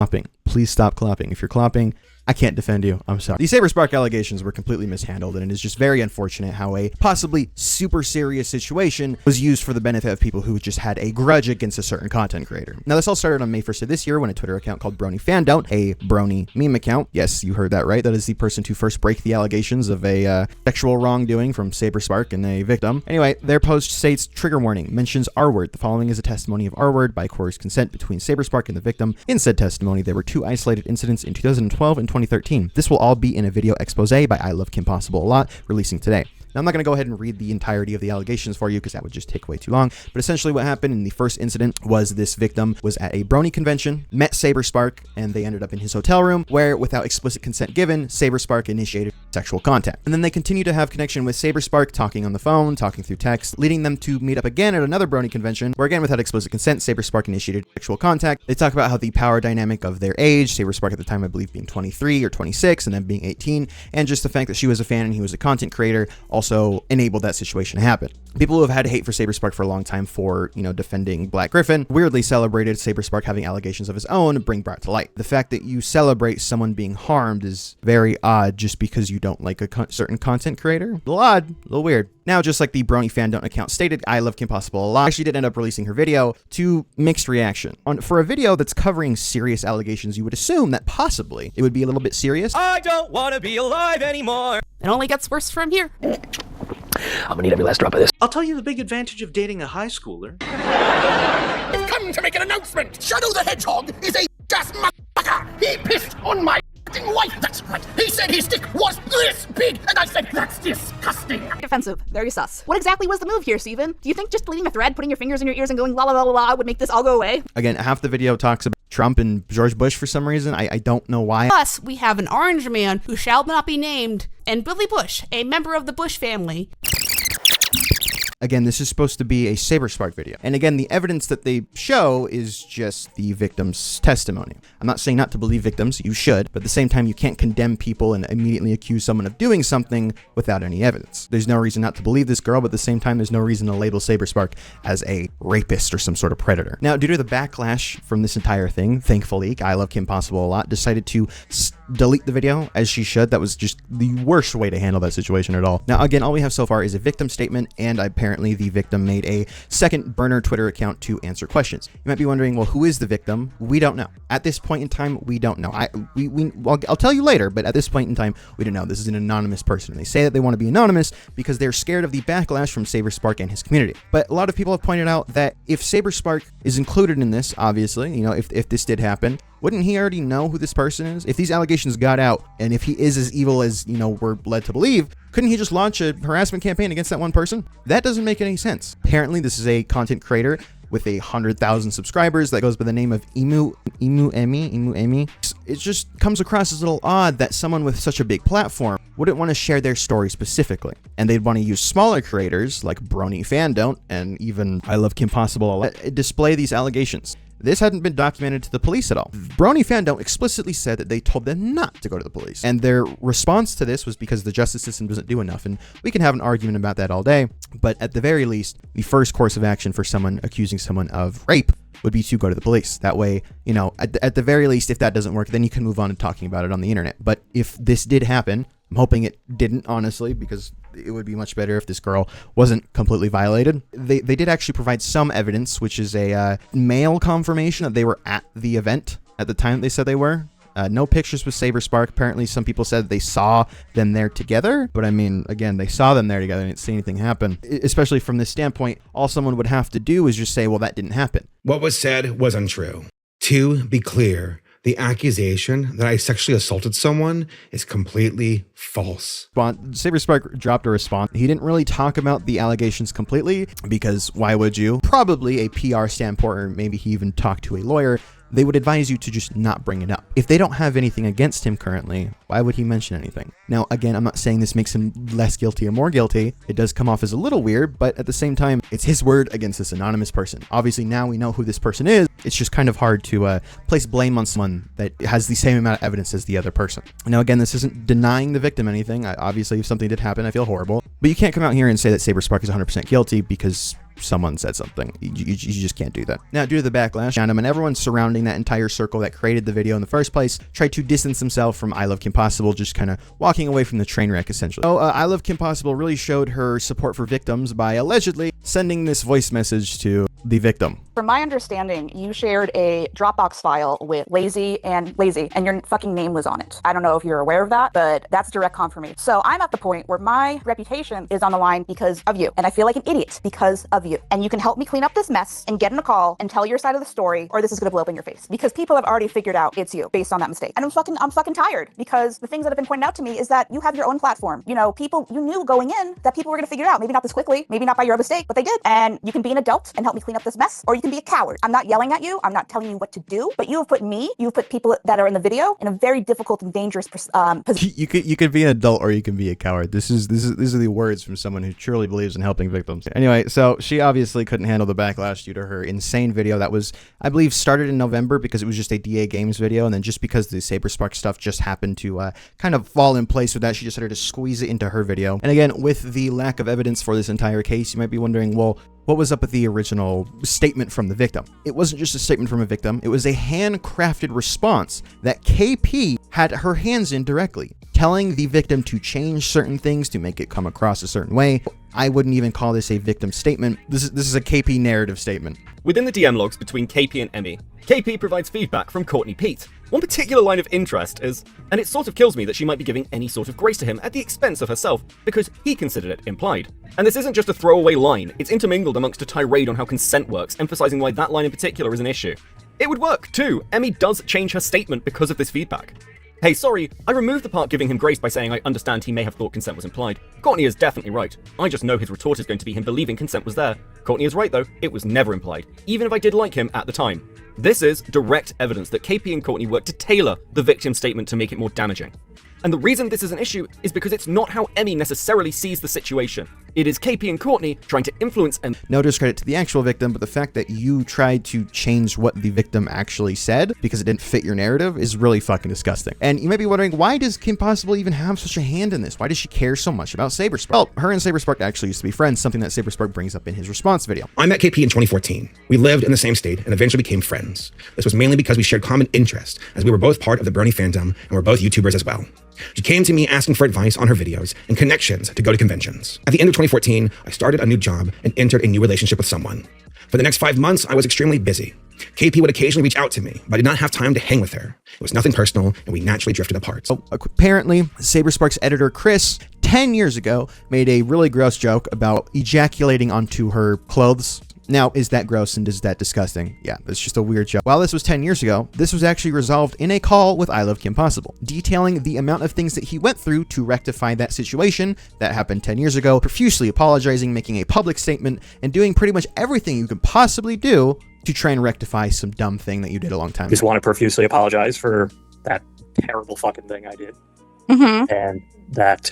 Clapping. Please stop clapping. If you're clapping, I can't defend you. I'm sorry. These Saber Spark allegations were completely mishandled, and it is just very unfortunate how a possibly super serious situation was used for the benefit of people who just had a grudge against a certain content creator. Now, this all started on May 1st of this year when a Twitter account called Brony Fan Don't, a Brony meme account, yes, you heard that right, that is the person to first break the allegations of a sexual wrongdoing from Saber Spark and a victim. Anyway, their post states, trigger warning, mentions R-word. The following is a testimony of R-word by coerced consent between Saber Spark and the victim. In said testimony, there were 2 isolated incidents in 2012 and 2013. This will all be in a video expose by I Love Kim Possible a Lot, releasing today. Now, I'm not going to go ahead and read the entirety of the allegations for you because that would just take way too long. But essentially what happened in the first incident was this victim was at a Brony convention, met Saber Spark, and they ended up in his hotel room where, without explicit consent given, Saber Spark initiated sexual contact. And then they continue to have connection with Saber Spark, talking on the phone, talking through text, leading them to meet up again at another Brony convention where, again, without explicit consent, Saber Spark initiated sexual contact. They talk about how the power dynamic of their age, Saber Spark at the time, I believe, being 23 or 26 and then being 18, and just the fact that she was a fan and he was a content creator also enabled that situation to happen. People who have had hate for Saber Spark for a long time for, defending Black Griffin weirdly celebrated Saber Spark having allegations of his own brought to light. The fact that you celebrate someone being harmed is very odd just because you don't like a certain content creator. A little odd, a little weird. Now, just like the Brony Fan Don't account stated, I Love Kim Possible a Lot. She did end up releasing her video to mixed reaction. For a video that's covering serious allegations, you would assume that possibly it would be a little bit serious. I don't want to be alive anymore. It only gets worse from here. I'm gonna need every last drop of this. I'll tell you the big advantage of dating a high schooler. I've come to make an announcement. Shadow the Hedgehog is a gas motherfucker. He pissed on my f***ing wife. That's right. He said his dick was this big, and I said, that's disgusting. Offensive. Very sus. What exactly was the move here, Steven? Do you think just deleting a thread, putting your fingers in your ears and going la la la la la would make this all go away? Again, half the video talks about Trump and George Bush for some reason. I don't know why. Plus, we have an orange man who shall not be named, and Billy Bush, a member of the Bush family. Again, this is supposed to be a Saber Spark video. And again, the evidence that they show is just the victim's testimony. I'm not saying not to believe victims, you should, but at the same time, you can't condemn people and immediately accuse someone of doing something without any evidence. There's no reason not to believe this girl, but at the same time, there's no reason to label Saber Spark as a rapist or some sort of predator. Now, due to the backlash from this entire thing, thankfully, I Love Kim Possible a Lot decided to delete the video, as she should. That was just the worst way to handle that situation at all. Now, again, all we have so far is a victim statement, and apparently the victim made a second burner Twitter account to answer questions. You might be wondering, well, who is the victim? We don't know. At this point in time, we don't know. I'll tell you later, but at this point in time, we don't know. This is an anonymous person. They say that they want to be anonymous because they're scared of the backlash from Saber Spark and his community. But a lot of people have pointed out that if Saber Spark is included in this, obviously, if this did happen, wouldn't he already know who this person is? If these allegations got out, and if he is as evil as, we're led to believe, couldn't he just launch a harassment campaign against that one person? That doesn't make any sense. Apparently, this is a content creator with 100,000 subscribers that goes by the name of Emu Emi. It just comes across as a little odd that someone with such a big platform wouldn't want to share their story specifically. And they'd want to use smaller creators like Brony Fan Don't and even I Love Kim Possible a Lot display these allegations. This hadn't been documented to the police at all. Brony Fan Don't explicitly said that they told them not to go to the police. And their response to this was because the justice system doesn't do enough. And we can have an argument about that all day. But at the very least, the first course of action for someone accusing someone of rape would be to go to the police. That way, at the very least, if that doesn't work, then you can move on to talking about it on the internet. But if this did happen, I'm hoping it didn't, honestly, because it would be much better if this girl wasn't completely violated. They did actually provide some evidence, which is a mail confirmation that they were at the event at the time they said they were. No pictures with Saber Spark. Apparently, some people said they saw them there together. But I mean, again, they saw them there together and didn't see anything happen. Especially from this standpoint, all someone would have to do is just say, well, that didn't happen. What was said was untrue. To be clear, the accusation that I sexually assaulted someone is completely false. Saber Spark dropped a response. He didn't really talk about the allegations completely because why would you? Probably a PR standpoint, or maybe he even talked to a lawyer. They would advise you to just not bring it up. If they don't have anything against him currently, why would he mention anything? Now, again, I'm not saying this makes him less guilty or more guilty. It does come off as a little weird, but at the same time, it's his word against this anonymous person. Obviously, now we know who this person is. It's just kind of hard to place blame on someone that has the same amount of evidence as the other person. Now, again, this isn't denying the victim anything. Obviously, if something did happen, I feel horrible. But you can't come out here and say that Saber Spark is 100% guilty because someone said something. You just can't do that. Now, due to the backlash, Adam and everyone surrounding that entire circle that created the video in the first place tried to distance themselves from I Love Kim Possible, just kind of walking away from the train wreck, essentially. So, I Love Kim Possible really showed her support for victims by allegedly sending this voice message to the victim. From my understanding, you shared a Dropbox file with Lazy, and your fucking name was on it. I don't know if you're aware of that, but that's direct confirmation. So I'm at the point where my reputation is on the line because of you, and I feel like an idiot because of you. And you can help me clean up this mess and get in a call and tell your side of the story, or this is gonna blow up in your face. Because people have already figured out it's you based on that mistake. And I'm fucking tired, because the things that have been pointed out to me is that you have your own platform. You know, people, you knew going in that people were gonna figure it out. Maybe not this quickly, maybe not by your own mistake, but they did. And you can be an adult and help me clean up this mess, or you can be a coward. I'm not yelling at you, I'm not telling you what to do, but you've put people that are in the video in a very difficult and dangerous position. You could be an adult or you can be a coward. These are the words from someone who truly believes in helping victims. Anyway, so she obviously couldn't handle the backlash due to her insane video that was, I believe, started in November because it was just a DA Games video, and then just because the Saber Spark stuff just happened to kind of fall in place with that, she just started to squeeze it into her video. And again, with the lack of evidence for this entire case, you might be wondering, well, what was up with the original statement from the victim? It wasn't just a statement from a victim, it was a handcrafted response that KP had her hands in directly, telling the victim to change certain things to make it come across a certain way. I wouldn't even call this a victim statement. This is a KP narrative statement. Within the DM logs between KP and Emmy, KP provides feedback from Courtney Pete. One particular line of interest is, and it sort of kills me that she might be giving any sort of grace to him at the expense of herself, because he considered it implied. And this isn't just a throwaway line, it's intermingled amongst a tirade on how consent works, emphasizing why that line in particular is an issue. It would work, too. Emmy does change her statement because of this feedback. Hey, sorry, I removed the part giving him grace by saying I understand he may have thought consent was implied. Courtney is definitely right. I just know his retort is going to be him believing consent was there. Courtney is right though, it was never implied, even if I did like him at the time. This is direct evidence that KP and Courtney worked to tailor the victim's statement to make it more damaging. And the reason this is an issue is because it's not how Emmy necessarily sees the situation. It is KP and Courtney trying to influence and no discredit to the actual victim, but the fact that you tried to change what the victim actually said because it didn't fit your narrative is really fucking disgusting. And you might be wondering, why does Kim Possible even have such a hand in this? Why does she care so much about Saber Spark? Well, her and Saber Spark actually used to be friends, something that Saber Spark brings up in his response video. I met KP in 2014. We lived in the same state and eventually became friends. This was mainly because we shared common interests, as we were both part of the Brony Fandom and were both YouTubers as well. She came to me asking for advice on her videos and connections to go to conventions. At the end of 2014, I started a new job and entered a new relationship with someone. For the next 5 months, I was extremely busy. KP would occasionally reach out to me, but I did not have time to hang with her. It was nothing personal, and we naturally drifted apart. So, apparently, Saber Spark's editor, Chris, 10 years ago, made a really gross joke about ejaculating onto her clothes. Now, is that gross and is that disgusting? Yeah, that's just a weird joke. While this was 10 years ago, this was actually resolved in a call with I Love Kim Possible, detailing the amount of things that he went through to rectify that situation that happened 10 years ago, profusely apologizing, making a public statement, and doing pretty much everything you could possibly do to try and rectify some dumb thing that you did a long time ago. Just want to profusely apologize for that terrible fucking thing I did. And that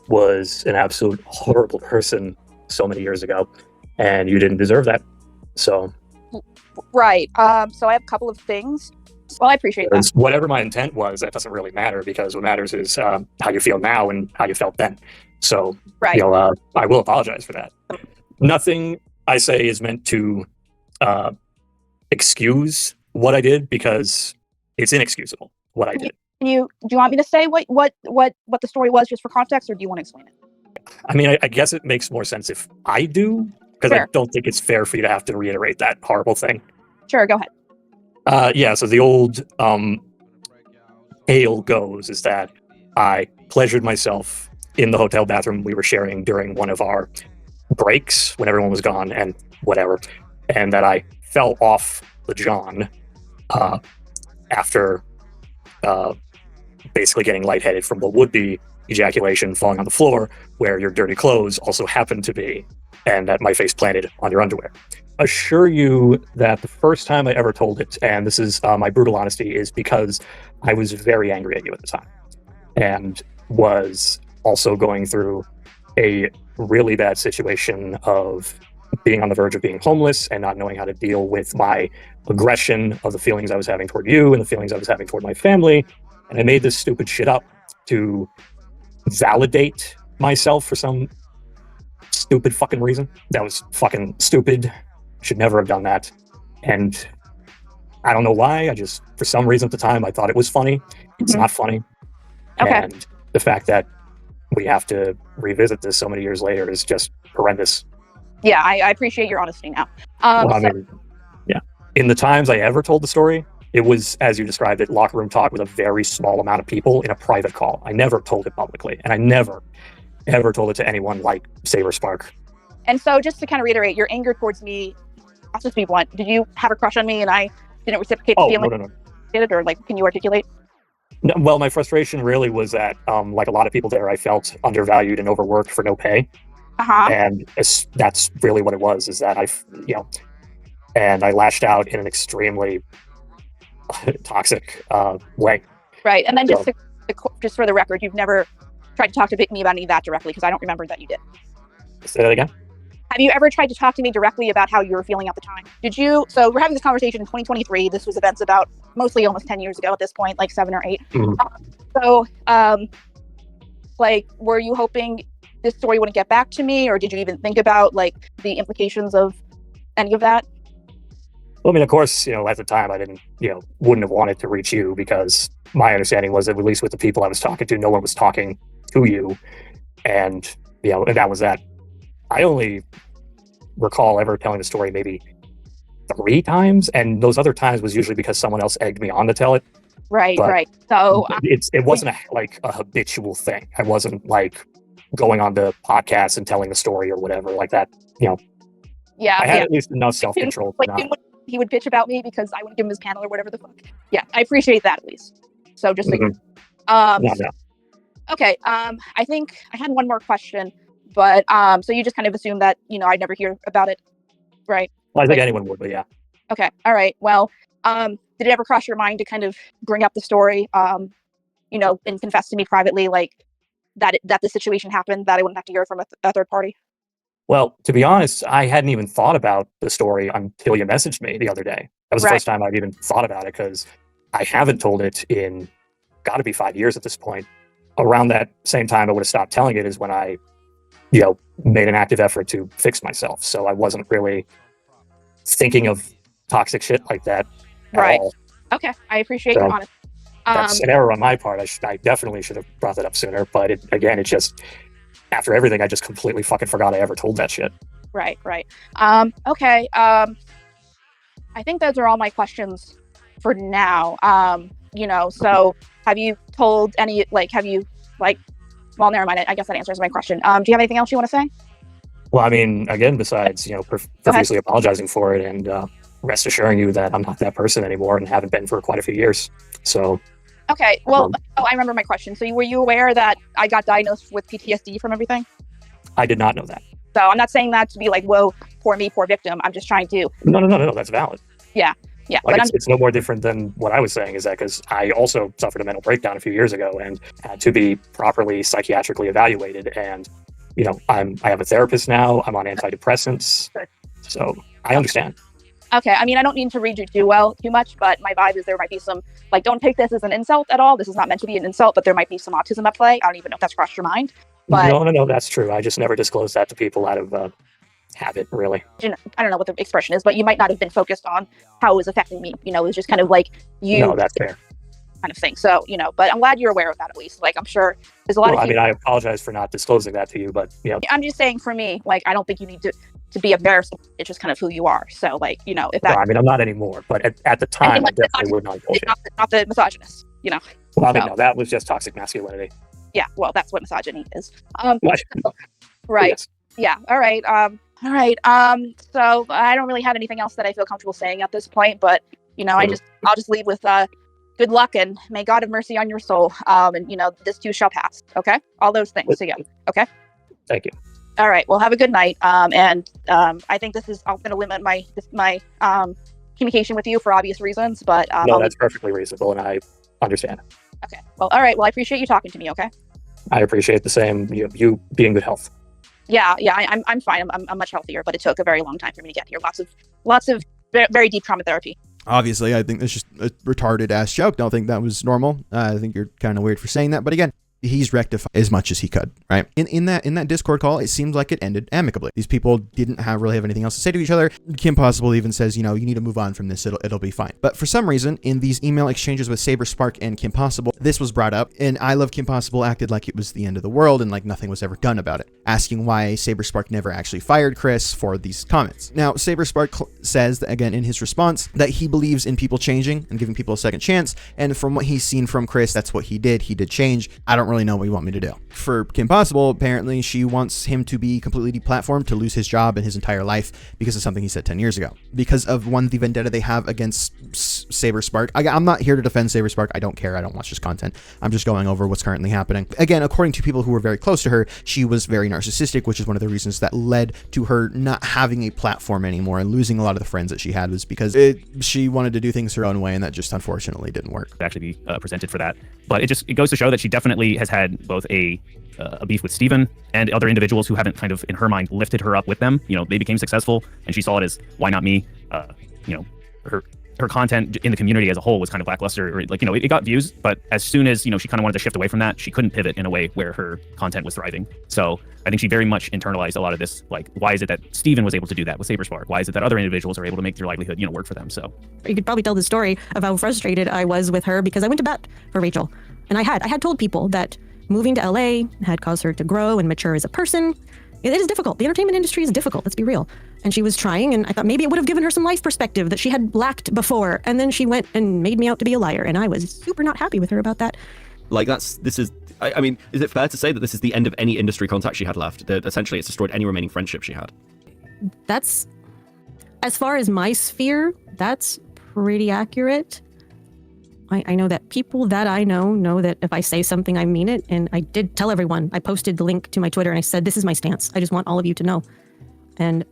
was an absolute horrible person so many years ago, and you didn't deserve that. So Right. So I have a couple of things. Well, I appreciate that. whatever my intent was, that doesn't really matter, because what matters is how you feel now and how you felt then. So Right. I will apologize for that. Nothing I say is meant to excuse what I did, because it's inexcusable what I did. Do you want me to say what the story was just for context, or do you want to explain it? I mean, I guess it makes more sense if I do, because I Sure. don't think it's fair for you to have to reiterate that horrible thing. Sure, go ahead. Yeah, so the old tale goes is that I pleasured myself in the hotel bathroom we were sharing during one of our breaks when everyone was gone and whatever, and that I fell off the john after basically getting lightheaded from what would be ejaculation falling on the floor, where your dirty clothes also happen to be, and that my face planted on your underwear. Assure you that the first time I ever told it, and this is my brutal honesty, is because I was very angry at you at the time, and was also going through a really bad situation of being on the verge of being homeless and not knowing how to deal with my aggression of the feelings I was having toward you and the feelings I was having toward my family. And I made this stupid shit up to validate myself for some stupid fucking reason. That was fucking stupid. Should never have done that. And I don't know why. For some reason at the time, I thought it was funny. It's not funny. Okay. And the fact that we have to revisit this so many years later is just horrendous. Yeah, I appreciate your honesty now. In the times I ever told the story, it was, as you described it, locker room talk with a very small amount of people in a private call. I never told it publicly, and I never, ever told it to anyone like Saber Spark. And so just to kind of reiterate, your anger towards me, I'll just be blunt. Did you have a crush on me and I didn't reciprocate the feeling? No. Did it, or like, can you articulate? No, well, my frustration really was that, like a lot of people there, I felt undervalued and overworked for no pay. And that's really what it was, is that and I lashed out in an extremely toxic way. Right. And then just for the record, you've never tried to talk to me about any of that directly, because I don't remember that you did. Say that again? Have you ever tried to talk to me directly about how you were feeling at the time? Did you? So we're having this conversation in 2023. This was events about mostly almost 10 years ago at this point, like 7 or 8. Like, were you hoping this story wouldn't get back to me, or did you even think about like the implications of any of that? Well, I mean, of course, at the time I didn't, wouldn't have wanted to reach you, because my understanding was that, at least with the people I was talking to, no one was talking to you. And, and that was that. I only recall ever telling the story maybe 3 times. And those other times was usually because someone else egged me on to tell it. Right. So it wasn't a habitual thing. I wasn't like going on the podcast and telling the story or whatever like that. Yeah. I had at least enough self-control. He would bitch about me because I wouldn't give him his panel or whatever the fuck. Yeah, I appreciate that at least. So just No. Okay. I think I had one more question, but so you just kind of assume that I'd never hear about it, right? Well, I think anyone would, but yeah. Okay. All right. Well, did it ever cross your mind to kind of bring up the story, and confess to me privately, like that the situation happened, that I wouldn't have to hear it from a third party? Well, to be honest, I hadn't even thought about the story until you messaged me the other day. That was the first time I'd even thought about it, because I haven't told it in got to be 5 years at this point. Around that same time I would have stopped telling it is when I, made an active effort to fix myself. So I wasn't really thinking of toxic shit like that at all. Okay, I appreciate your honesty. That's an error on my part. I definitely should have brought that up sooner. But it just, after everything, I just completely fucking forgot I ever told that shit. Right. Okay. I think those are all my questions for now. So have you told any, well, never mind. I guess that answers my question. Do you have anything else you want to say? Well, I mean, again, besides, profusely apologizing for it and rest assuring you that I'm not that person anymore and haven't been for quite a few years. So. Okay. Well, I remember my question. So were you aware that I got diagnosed with PTSD from everything? I did not know that. So I'm not saying that to be like, whoa, poor me, poor victim. I'm just trying to. No. That's valid. Yeah. Like it's no more different than what I was saying, is that because I also suffered a mental breakdown a few years ago and had to be properly psychiatrically evaluated. And, I have a therapist now. I'm on antidepressants. So I understand. Okay. I mean, I don't need to read you too much, but my vibe is there might be some, don't take this as an insult at all. This is not meant to be an insult, but there might be some autism at play. I don't even know if that's crossed your mind. But No, that's true. I just never disclosed that to people out of habit, really. I don't know what the expression is, but you might not have been focused on how it was affecting me. It was just kind of like you. No, that's fair. Kind of thing. So, but I'm glad you're aware of that at least. I'm sure there's a lot of people. I apologize for not disclosing that to you, but I'm just saying, for me, I don't think you need to be embarrassed. It's just kind of who you are. So, if that. No, I'm not anymore, but at the time, I definitely would not bullshit. Not the misogynist, Well, no, that was just toxic masculinity. Yeah, well, that's what misogyny is. Right. Yes. Yeah. All right. So I don't really have anything else that I feel comfortable saying at this point, but I'll just leave with good luck and may God have mercy on your soul. And this too shall pass. Okay. All those things together. Okay. Thank you. All right. Well, have a good night. And I think I'm going to limit my communication with you for obvious reasons, but no, that's perfectly reasonable, and I understand. Okay. Well, all right. Well, I appreciate you talking to me. Okay. I appreciate the same. You being good health. Yeah. I'm fine. I'm much healthier, but it took a very long time for me to get here. Lots of very deep trauma therapy. Obviously, I think that's just a retarded ass joke. Don't think that was normal. I think you're kind of weird for saying that. But again, he's rectified as much as he could, right? In that Discord call, it seemed like it ended amicably. These people didn't really have anything else to say to each other. Kim Possible even says, you know, you need to move on from this. It'll be fine. But for some reason, in these email exchanges with Saber Spark and Kim Possible, this was brought up, and I Love Kim Possible acted like it was the end of the world and like nothing was ever done about it, asking why Saber Spark never actually fired Chris for these comments. Now, Saber Spark says that, again, in his response, that he believes in people changing and giving people a second chance, and from what he's seen from Chris, that's what he did. He did change. I don't really know what you want me to do. For Kim Possible, apparently she wants him to be completely deplatformed, to lose his job and his entire life because of something he said 10 years ago. Because of the vendetta they have against Saber Spark. I'm not here to defend Saber Spark. I don't care. I don't watch his content. I'm just going over what's currently happening. Again, according to people who were very close to her, she was very narcissistic, which is one of the reasons that led to her not having a platform anymore and losing a lot of the friends that she had, was because she wanted to do things her own way, and that just unfortunately didn't work. Actually be presented for that. But it goes to show that she definitely has had both a beef with Steven and other individuals who haven't kind of, in her mind, lifted her up with them. You know, they became successful and she saw it as, why not me? You know, her content in the community as a whole was kind of lackluster, or like, you know, it got views, but as soon as, you know, she kind of wanted to shift away from that, she couldn't pivot in a way where her content was thriving. So I think she very much internalized a lot of this, like, why is it that Steven was able to do that with Saber Spark? Why is it that other individuals are able to make their livelihood, you know, work for them? So you could probably tell the story of how frustrated I was with her because I went to bat for Rachel. And I had told people that moving to LA had caused her to grow and mature as a person. It is difficult. The entertainment industry is difficult. Let's be real. And she was trying, and I thought maybe it would have given her some life perspective that she had lacked before. And then she went and made me out to be a liar. And I was super not happy with her about that. Like, I mean, is it fair to say that this is the end of any industry contact she had left? That essentially it's destroyed any remaining friendship she had? That's, as far as my sphere, that's pretty accurate. I know that people that I know that if I say something, I mean it. And I did tell everyone. I posted the link to my Twitter and I said, this is my stance. I just want all of you to know. And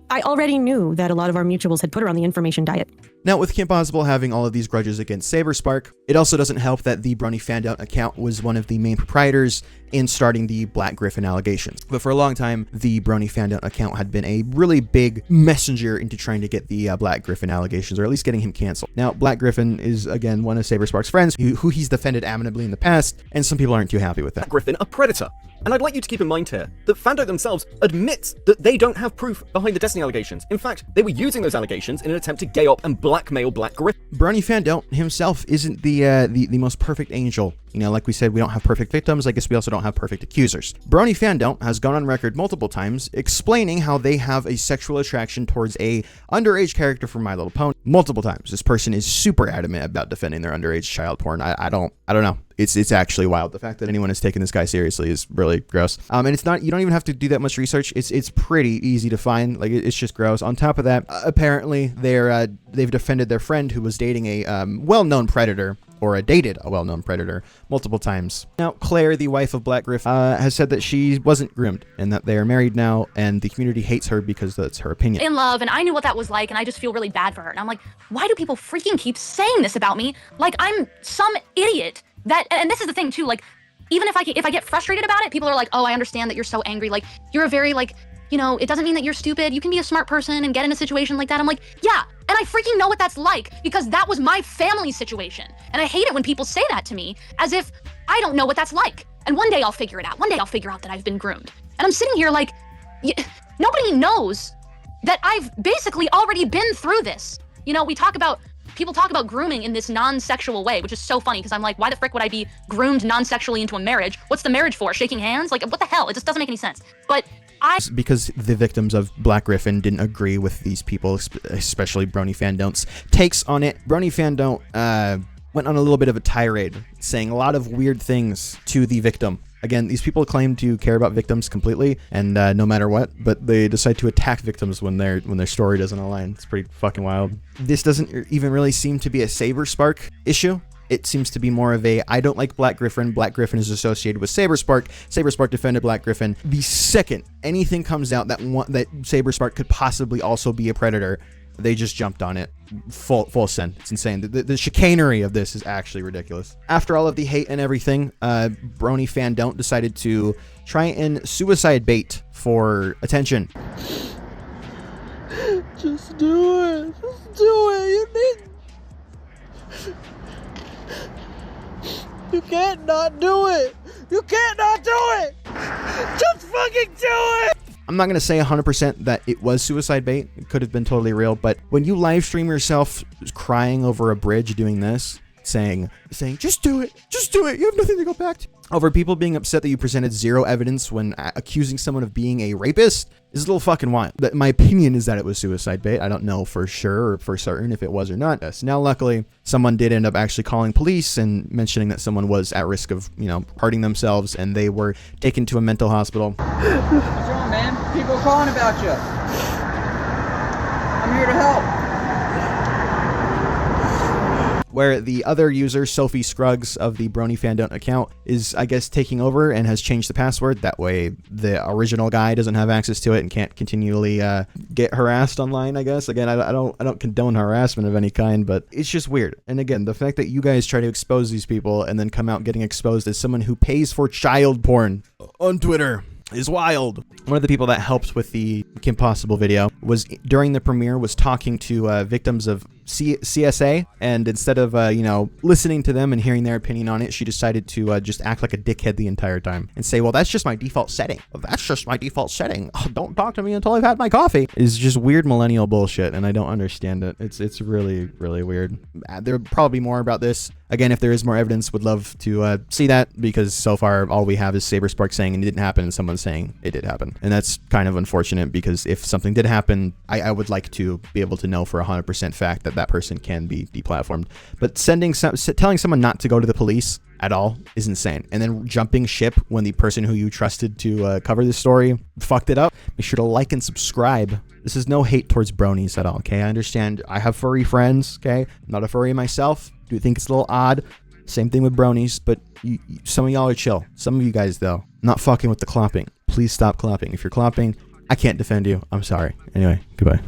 I already knew that a lot of our mutuals had put her on the information diet. Now, with Kim Possible having all of these grudges against Saber Spark, it also doesn't help that the Brony Fan Don't account was one of the main proprietors in starting the Black Griffin allegations. But for a long time, the Brony Fan Don't account had been a really big messenger into trying to get the Black Griffin allegations, or at least getting him canceled. Now, Black Griffin is, again, one of Saber Spark's friends who he's defended adamantly in the past, and some people aren't too happy with that. Black Griffin a predator. And I'd like you to keep in mind here that Fando themselves admit that they don't have proof behind the Destiny allegations. In fact, they were using those allegations in an attempt to gay up and blackmail Black Griffin. Brony Fan Don't himself isn't the most perfect angel. You know, like we said, we don't have perfect victims. I guess we also don't have perfect accusers. Brony Fan Don't has gone on record multiple times explaining how they have a sexual attraction towards a underage character from My Little Pony. Multiple times. This person is super adamant about defending their underage child porn. I don't know. It's actually wild. The fact that anyone has taken this guy seriously is really gross. And it's not, you don't even have to do that much research. It's pretty easy to find. Like, it's just gross. On top of that, apparently they've defended their friend who was dating a well-known predator, or dated a well-known predator, multiple times. Now, Claire, the wife of Black Griffin, has said that she wasn't groomed and that they are married now, and the community hates her because that's her opinion. In love, and I knew what that was like, and I just feel really bad for her. And I'm like, why do people freaking keep saying this about me? Like I'm some idiot. And this is the thing too, like, even if I get frustrated about it, people are like, oh, I understand that you're so angry. Like, you're a very, like, you know, it doesn't mean that you're stupid. You can be a smart person and get in a situation like that. I'm like, yeah, and I freaking know what that's like because that was my family situation. And I hate it when people say that to me as if I don't know what that's like. And one day I'll figure it out. One day I'll figure out that I've been groomed. And I'm sitting here like, nobody knows that I've basically already been through this. You know, people talk about grooming in this non-sexual way, which is so funny because I'm like, why the frick would I be groomed non-sexually into a marriage? What's the marriage for? Shaking hands? Like, what the hell? It just doesn't make any sense. But because the victims of Black Griffin didn't agree with these people, especially Brony Fandon't's takes on it. Brony Fandon't went on a little bit of a tirade, saying a lot of weird things to the victim. Again, these people claim to care about victims completely, and no matter what, but they decide to attack victims when their story doesn't align. It's pretty fucking wild. This doesn't even really seem to be a Saber Spark issue. It seems to be more of a, I don't like Black Griffin. Black Griffin is associated with Saber Spark. Saber Spark defended Black Griffin. The second anything comes out that Saber Spark could possibly also be a predator, they just jumped on it. Full send. It's insane. The chicanery of this is actually ridiculous. After all of the hate and everything, Brony Fan Don't decided to try and suicide bait for attention. Just do it. Just do it. You can't not do it. You can't not do it! Just fucking do it! I'm not going to say 100% that it was suicide bait. It could have been totally real, but when you live stream yourself crying over a bridge doing this, saying, just do it, you have nothing to go back to. Over people being upset that you presented zero evidence when accusing someone of being a rapist is a little fucking wild. But my opinion is that it was suicide bait. I don't know for sure or for certain if it was or not. Yes. Now, luckily, someone did end up actually calling police and mentioning that someone was at risk of, hurting themselves, and they were taken to a mental hospital. What's wrong, man? People are calling about you. I'm here to help. Where the other user, Sophie Scruggs of the Brony Fan Don't account, is, I guess, taking over and has changed the password. That way the original guy doesn't have access to it and can't continually get harassed online, I guess. Again, I don't condone harassment of any kind, but it's just weird. And again, the fact that you guys try to expose these people and then come out getting exposed as someone who pays for child porn on Twitter is wild. One of the people that helped with the Kim Possible video was during the premiere was talking to victims of CSA, and instead of listening to them and hearing their opinion on it, she decided to just act like a dickhead the entire time and say, well, that's just my default setting. Oh, don't talk to me until I've had my coffee. It's just weird millennial bullshit, and I don't understand it. It's really, really weird. There'll probably be more about this. Again, if there is more evidence, would love to see that, because so far all we have is Saber Spark saying it didn't happen and someone saying it did happen. And that's kind of unfortunate, because if something did happen, I would like to be able to know for 100% fact that that person can be deplatformed. But telling someone not to go to the police at all is insane. And then jumping ship when the person who you trusted to cover this story fucked it up. Make sure to like and subscribe. This is no hate towards bronies at all, okay? I understand I have furry friends, okay? I'm not a furry myself. Do think it's a little odd. Same thing with bronies, but some of y'all are chill. Some of you guys, though, not fucking with the clopping. Please stop clopping. If you're clopping, I can't defend you. I'm sorry. Anyway, goodbye.